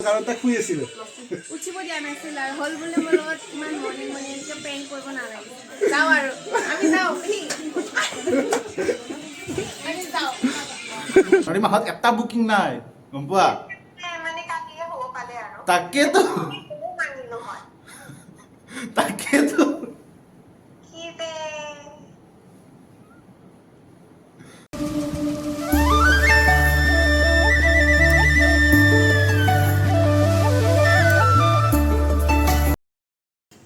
কাৰণতে শুই আছিলো উঠিব দিয়া নাছিল আৰু হল বোলে মোৰ লগত ইমান মৰ্নিং মৰ্নিং এনেকৈ প্ৰেংক কৰিব নালাগে যাওঁ আৰু আমি যাওঁ আমি যাওঁ জানুৱাৰী মাহত এটা বুকিং নাই গম পোৱা মানে কালিয়ে হ'ব পালে আৰু তাকেতো তাকেতো কি বে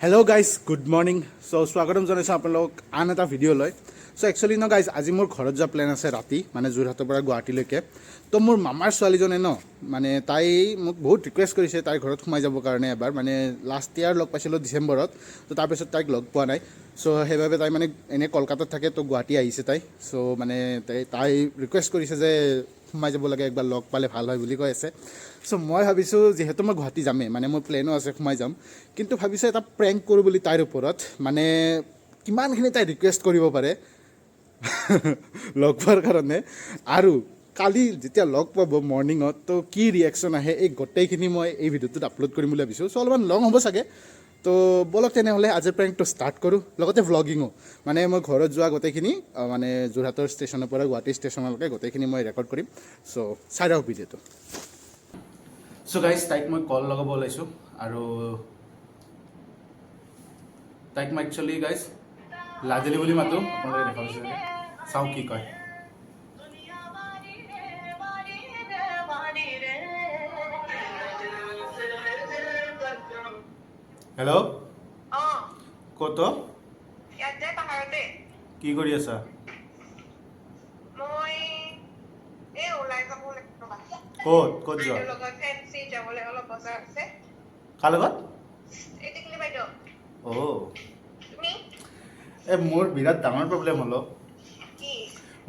হেল্ল' গাইজ গুড মৰ্ণিং চ' স্বাগতম জনাইছোঁ আপোনালোকক আন এটা ভিডিঅ'লৈ চ' একচুৱেলি ন গাইজ আজি মোৰ ঘৰত যোৱা প্লেন আছে ৰাতি মানে যোৰহাটৰ পৰা গুৱাহাটীলৈকে তো মোৰ মামাৰ ছোৱালীজনে ন মানে তাই মোক বহুত ৰিকুৱেষ্ট কৰিছে তাইৰ ঘৰত সোমাই যাবৰ কাৰণে এবাৰ মানে লাষ্ট ইয়াৰ লগ পাইছিলোঁ ডিচেম্বৰত তো তাৰপিছত তাইক লগ পোৱা নাই চ' সেইবাবে তাই মানে এনেই কলকাতাত থাকে তো গুৱাহাটী আহিছে তাই চ' মানে তাই ৰিকুৱেষ্ট কৰিছে যে সোমাই যাব লাগে একবাৰ লগ পালে ভাল হয় বুলি কৈ আছে চ' মই ভাবিছোঁ যিহেতু মই গুৱাহাটী যামেই মানে মোৰ প্লেনো আছে সোমাই যাম কিন্তু ভাবিছোঁ এটা প্ৰেংক কৰোঁ বুলি তাইৰ ওপৰত মানে কিমানখিনি তাই ৰিকুৱেষ্ট কৰিব পাৰে লগ পোৱাৰ কাৰণে আৰু কালি যেতিয়া লগ পাব মৰ্ণিঙত তো কি ৰিয়েকশ্যন আহে এই গোটেইখিনি মই এই ভিডিঅ'টোত আপলোড কৰিম বুলি ভাবিছোঁ চ' অলপমান লং হ'ব চাগে তো ব'লক তেনেহ'লে আজিৰ প্ৰেংকটো ষ্টাৰ্ট কৰোঁ লগতে ভ্লগিঙো মানে মই ঘৰত যোৱা গোটেইখিনি মানে যোৰহাটৰ ষ্টেচনৰ পৰা গুৱাহাটী ষ্টেচনলৈকে গোটেইখিনি মই ৰেকৰ্ড কৰিম চ' চাই ৰাখক ভিডিঅ'টো চ' গাইজ তাইক মই কল লগাব ওলাইছোঁ আৰু তাইক মই একচুৱেলি গাইজ লাজলি বুলি মাতোঁ আপোনালোকে দেখা পাইছে চাওঁ কি কয় হেল্ল' ক'ত ইয়াতে পাহাৰতে কি কৰি আছা মই এই ওলাই যাব লাগিব ক'ত যোৱা লগত ফেঞ্চি যাবলৈ অলপ বজাৰ আছে কাৰ লগত এই টিকলি বাইদেউ তুমি মোৰ বিৰাট ডাঙৰ প্ৰব্লেম হ'ল কি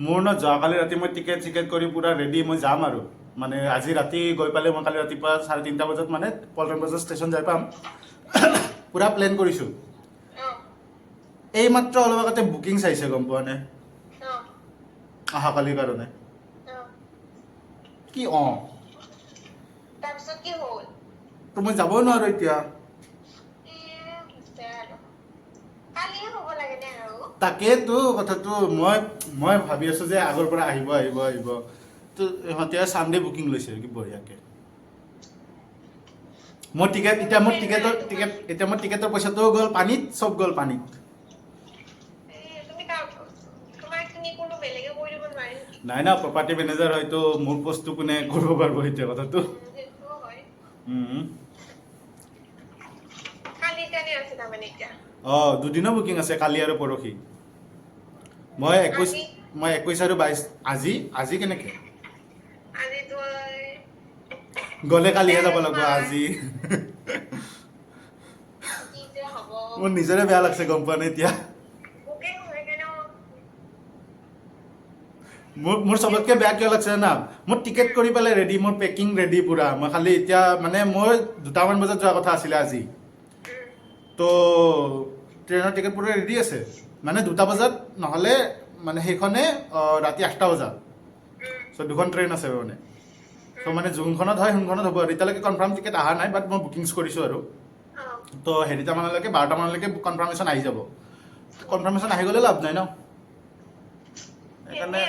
মোৰ ন যোৱাকালি ৰাতি মই টিকেট কৰি পূৰা ৰেডি মই যাম আৰু মানে আজি ৰাতি গৈ পালে মই কালি ৰাতিপুৱা 3:30 বজাত মানে পল্টন বজাৰ ষ্টেচন যাই পাম পূৰা প্লেন কৰিছোঁ এইমাত্ৰ অলপ আগতে বুকিং চাইছে গম পোৱা নে অহাকালিৰ কাৰণে কি তাৰপিছত কি হ'ল তো মই যাবই নোৱাৰোঁ এতিয়া কালিয়ে হ'ব লাগে নে আৰু তাকেতো কথাটো মই ভাবি আছোঁ যে আগৰ পৰা আহিব তো ইহঁতে ছানডে বুকিং লৈছে কি বঢ়িয়াকৈ মোৰ টিকেটৰ পইচাটোও গ'ল পানীত চব গ'ল পানীত নাই না প্ৰপাৰ্টি মেনেজাৰ হয়তো মোৰ পষ্টটো কোনে কৰিব পাৰিব সেইটোৱে কথাটো দুদিনৰ বুকিং আছে কালি আৰু পৰহি মই 21 আৰু 22 আজি কেনেকৈ গ'লে কালিহে যাব লাগিব আজি মোৰ নিজৰে বেয়া লাগছে গম পোৱা নাই এতিয়া মোৰ চবতকৈ বেয়া কিয় লাগছে না মোৰ টিকেট কৰি পেলাই ৰেডি মোৰ পেকিং ৰেডি পূৰা মই খালি এতিয়া মানে মই 2টামান বজাত যোৱা কথা আছিলে আজি তো ট্ৰেইনৰ টিকেট পূৰা ৰেডি আছে মানে 2টা বজাত নহ'লে মানে সেইখনে ৰাতি 8টা বজাত চ' 2খন ট্ৰেইন আছে মানে চ' মানে যোনখনত হয় সেইখনত হ'ব আৰু এতিয়ালৈকে কনফাৰ্ম টিকেট অহা নাই বাট মই বুকিংছ কৰিছোঁ আৰু তো 12টামানলৈকে কনফাৰ্মেশ্যন আহি যাব কনফাৰ্মেশ্যন আহি গ'লে লাভ নাই ন সেইকাৰণে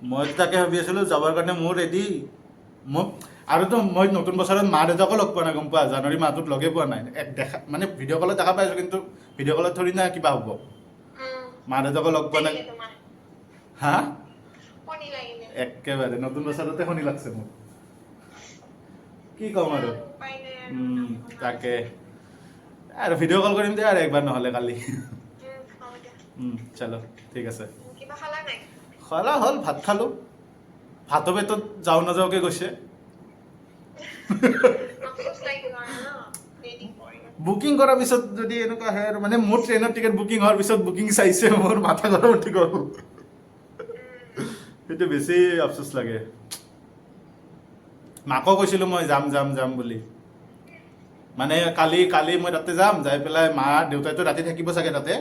মই তাকে ভাবি আছিলোঁ যাবৰ কাৰণে মোৰ ৰেডি আৰুতো মই নতুন বছৰত মা দেউতাকো লগ পোৱা নাই গম পোৱা জানুৱাৰী মাহটোত লগেই পোৱা নাই দেখা মানে ভিডিঅ' কলত দেখা পাইছোঁ কিন্তু ভিডিঅ' কলত থৰি না কিবা হ'ব মা দেউতাকো লগ পোৱা নাই হা একেবাৰে নতুন বছৰতে শুনি লাগছে মোক কি ক'ম আৰু তাকে আৰু ভিডিঅ' কল কৰিম দে আৰু একবাৰ নহ'লে কালি চলো ঠিক আছে খোৱা হ'ল ভাত খালোঁ ভাতৰ পেটত যাওঁ নাযাওঁকৈ গৈছে বুকিং কৰাৰ পিছত যদি এনেকুৱা হয় আৰু মানে মোৰ ট্ৰেইনৰ টিকেট বুকিং হোৱাৰ পিছত বুকিং চাইছে মোৰ মাথা গৰম উঠি গ'ল সেইটো বেছি আফচোচ লাগে মাকো কৈছিলোঁ মই যাম বুলি মানে কালি মই তাতে যাম যাই পেলাই মা দেউতাইতো ৰাতি থাকিব চাগে তাতে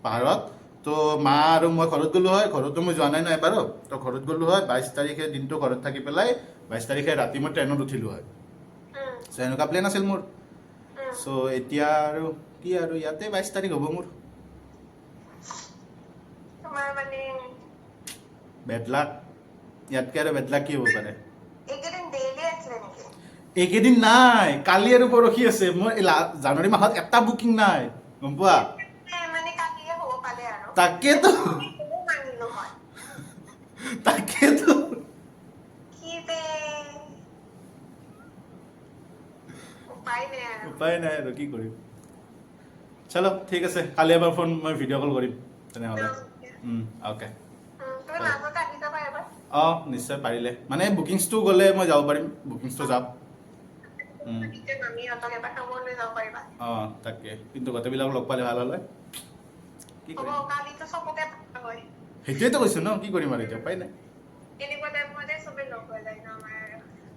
পাহাৰত তো মা আৰু মই ঘৰত গ'লো হয়, ঘৰতো মই যোৱা নাই ন এবাৰো, তো ঘৰত গ'লো হয় 22 তাৰিখে দিনটো ঘৰত থাকি পেলাই 22 তাৰিখে ৰাতি মই ট্ৰেইনত উঠিলোঁ হয়। চ' এনেকুৱা প্লেন আছিল মোৰ। চ' এতিয়া আৰু কি আৰু ইয়াতে 22 তাৰিখ হ'ব মোৰ। বেডলাক, ইয়াতকৈ আৰু বেডলাক কি হ'ব পাৰে? এইকেইদিন নাই, কালি আৰু পৰহি আছে। মই জানুৱাৰী মাহত এটা বুকিং নাই, গম পোৱা? তাকেতো তাকেতো উপায় নাই আৰু কি কৰিম। চলো ঠিক আছে, কালি এবাৰ ফোন মই ভিডিঅ' কল কৰিম তেনেহ'লে। অ'কে। অঁ নিশ্চয় পাৰিলে, মানে বুকিংছটো গ'লে মই যাব পাৰিম, বুকিংছটো যাম। অঁ তাকে, কিন্তু গোটেইবিলাক লগ পালে ভাল হ'লে। কি কৰিম, সেইটোৱেতো কৈছোঁ ন, কি কৰিম আৰু এতিয়া, উপায় নাই।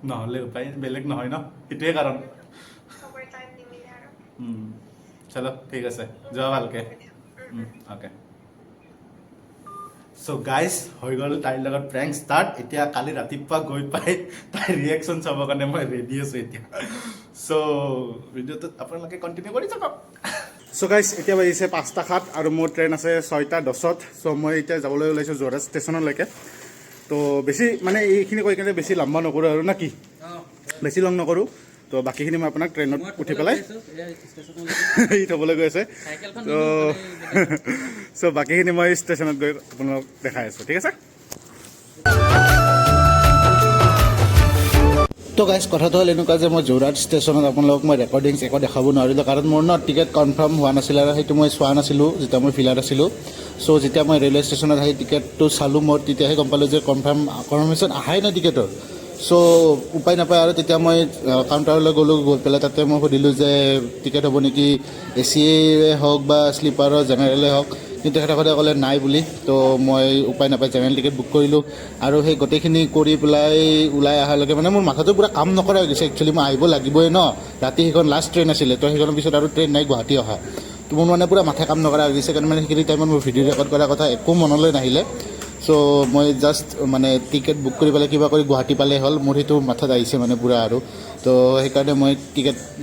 নহ'লে উপায় বেলেগ নহয় ন, সেইটোৱে কাৰণ। চলো ঠিক আছে, যোৱা ভালকে। অ'কে। চ' গাইজ, হৈ গ'ল তাইৰ লগত প্ৰেংক ষ্টাৰ্ট। এতিয়া কালি ৰাতিপুৱা গৈ পাই তাইৰ ৰিয়েকশ্যন চাবৰ কাৰণে মই ৰেডি আছোঁ এতিয়া। চ' ভিডিঅ'টোত আপোনালোকে কণ্টিনিউ কৰি থাকক। চ' গাইজ, এতিয়া বাজিছে 5:07 আৰু মোৰ ট্ৰেইন আছে 6:10। চ' মই এতিয়া যাবলৈ ওলাইছোঁ যোৰহাট ষ্টেচনলৈকে। তো বেছি মানে এইখিনি কৈ কিনে বেছি লম্বা নকৰোঁ আৰু না কি, বেছি লং নকৰোঁ। তো বাকীখিনি মই আপোনাক ট্ৰেইনত উঠি পেলাই সি থ'বলৈ গৈ আছে। তো চ' বাকীখিনি মই ষ্টেচনত গৈ আপোনালোকক দেখাই আছোঁ, ঠিক আছে। তো গাইজ, কথাটো হ'ল এনেকুৱা যে মই যোৰহাট ষ্টেচনত আপোনালোকক মই ৰেকৰ্ডিংছ একো দেখাব নোৱাৰিলোঁ, কাৰণ মোৰ ন টিকেট কনফাৰ্ম হোৱা নাছিলে আৰু সেইটো মই চোৱা নাছিলোঁ যেতিয়া মই ফিলাৰত আছিলোঁ। চ' যেতিয়া মই ৰেলৱে ষ্টেচনত আহি টিকেটটো চালোঁ, মই তেতিয়াহে গম পালোঁ যে কনফাৰ্মেশ্যন আহাই নাই টিকেটৰ। চ' উপায় নাপায় আৰু তেতিয়া মই কাউণ্টাৰলৈ গ'লোঁ, গৈ পেলাই তাতে মই সুধিলোঁ যে টিকেট হ'ব নেকি, এচিয়ে হওক বা শ্লিপাৰৰ জেনেৰেলে হওক, কিন্তু তেখেতসকলে ক'লে নাই বুলি। তো মই উপায় নাপায় জেনেৰেল টিকেট বুক কৰিলোঁ আৰু সেই গোটেইখিনি কৰি পেলাই ওলাই অহালৈকে মানে মোৰ মাথাটো পূৰা কাম নকৰা হৈ গৈছে। একচুৱেলি মই আহিব লাগিবই ন, ৰাতি সেইখন লাষ্ট ট্ৰেইন আছিলে, তো সেইখনৰ পিছত আৰু ট্ৰেইন নাই গুৱাহাটী অহা। তো মোৰ মানে পূৰা মাথা কাম নকৰা হৈ গৈছে, কাৰণ মানে সেইখিনি টাইমত মোৰ ভিডিঅ' ৰেকৰ্ড কৰাৰ কথা একো মনলৈ নাহিলে। চ' মই জাষ্ট মানে টিকেট বুক কৰি পেলাই কিবা কৰি গুৱাহাটী পালে হ'ল, মোৰ সেইটো মাথাত আহিছে মানে পূৰা আৰু। তো সেইকাৰণে মই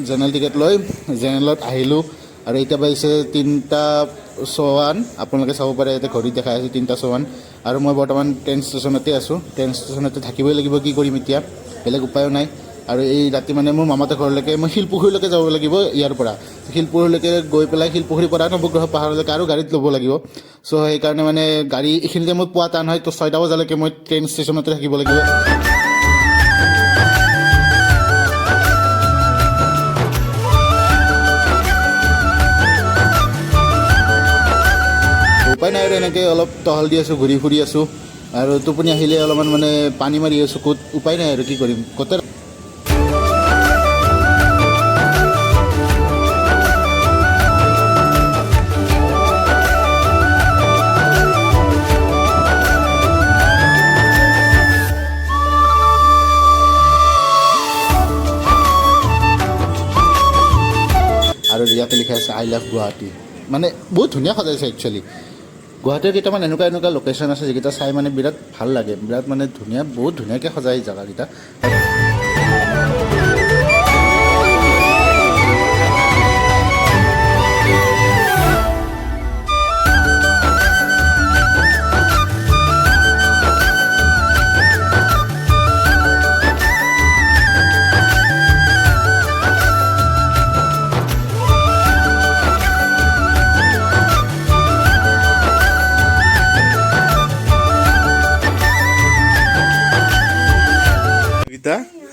জেনেৰেল টিকেট লৈ জেনেৰেলত আহিলোঁ আৰু এতিয়া বাজিছে 3:54। আপোনালোকে চাব পাৰে, ইয়াতে ঘড়ীত দেখাই আছে 3:54 আৰু মই বৰ্তমান ট্ৰেইন ষ্টেচনতে আছোঁ। ট্ৰেইন ষ্টেচনতে থাকিবই লাগিব, কি কৰিম এতিয়া, বেলেগ উপায়ো নাই। আৰু এই ৰাতি মানে মোৰ মামাহঁতৰ ঘৰলৈকে মই শিলপুখুৰীলৈকে যাব লাগিব, ইয়াৰ পৰা শিলপুখুৰীলৈকে গৈ পেলাই শিলপুখুৰীৰ পৰা নৱগ্ৰহ পাহাৰলৈকে আৰু গাড়ীত ল'ব লাগিব। চ' সেইকাৰণে মানে গাড়ী এইখিনি টাইমত পোৱা টান হয়। তো 6টা বজালৈকে মই ট্ৰেইন ষ্টেচনতে থাকিব লাগিব। উপায় নাই আৰু এনেকৈ অলপ টহল দি আছোঁ, ঘূৰি ফুৰি আছোঁ আৰু টোপনি আহিলে অলপমান মানে পানী মাৰি আছোঁ ক'ত, উপায় নাই আৰু কি কৰিম ক'তে। আৰু ইয়াতে লিখা আছে আই লাভ গুৱাহাটী, মানে বহুত ধুনীয়া সজাইছে একচুৱেলি। গুৱাহাটীৰ কেইটামান এনেকুৱা লোকেশ্যন আছে যিকেইটা চাই মানে বিৰাট ভাল লাগে, বিৰাট মানে ধুনীয়া, বহুত ধুনীয়াকৈ সজাই জেগাকেইটা।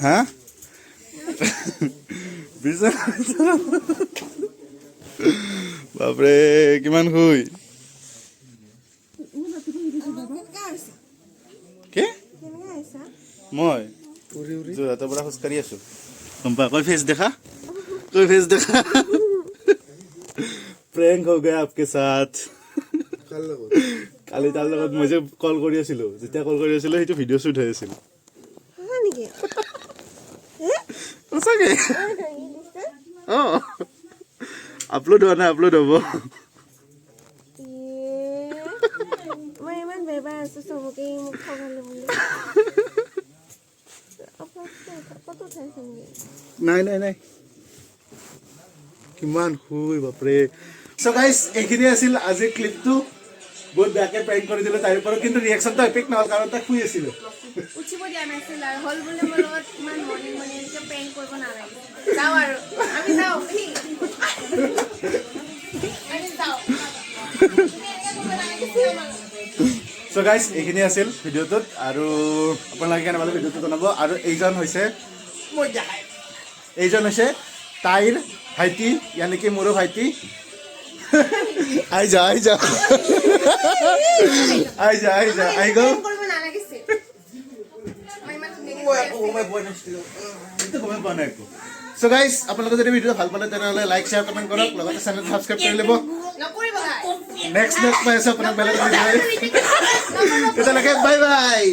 হা বাপৰে কিমান শুই কি মই যোৰহাটৰ পৰা খোজকাঢ়ি আছোঁ, গম পা। কৈ ফেচ দেখা, কৈ ফেচ দেখা। প্ৰেংক হৈ গয়া আপকে সাথ। কালি তাৰ লগত মই যে কল কৰি আছিলোঁ, যেতিয়া কল কৰি আছিলোঁ সেইটো ভিডিঅ' শ্বুট হৈ আছিল। সঁচাকে অঁ আপলোড হোৱা নাই, আপলোড হ'ব। ভাবিছোঁ চবকে মোক ঠগালে বুলি কত উঠাইছে নাই নাই নাই কিমান শুই বাপৰে সো গাইস এইখিনি আছিল আজিৰ ক্লিপটো বহুত বেয়াকে প্ৰেংক কৰি দিলে তাইৰ ওপৰত কিন্তু ৰিয়েকচনটো এপিক নহল কাৰণ তাই শুই আছিল উঠিব দিয়া নাছিল আৰু হল বুলি মোৰ লগত ইমান মৰ্নিং এনেকৈ প্ৰেংক কৰিব নালাগে যাওঁ আৰু আমি যাওঁ সো গাইস এইখিনি আছিল ভিডিঅ'টোত আৰু আপোনালোকে কেনে পালে ভিডিঅ'টো জনাব আৰু এইজন হৈছে তাইৰ ভাইটি यानी कि মোৰো ভাইটি আই যা আই গো কৰিব নালাগিছিল মই ইমান ধুনীয়াকৈ সো গাইস আপোনালোকে যদি ভিডিঅ'টো ভাল পালে তেনেহ'লে লাইক শ্বেয়াৰ কমেণ্ট কৰক লগতে চেনেলটো ছাবস্ক্ৰাইব কৰি ল'ব নকৰিব নেক্সট পাই আছো আপোনাক বেলেগ ভিডিঅ' তেতিয়ালৈকে বাই বাই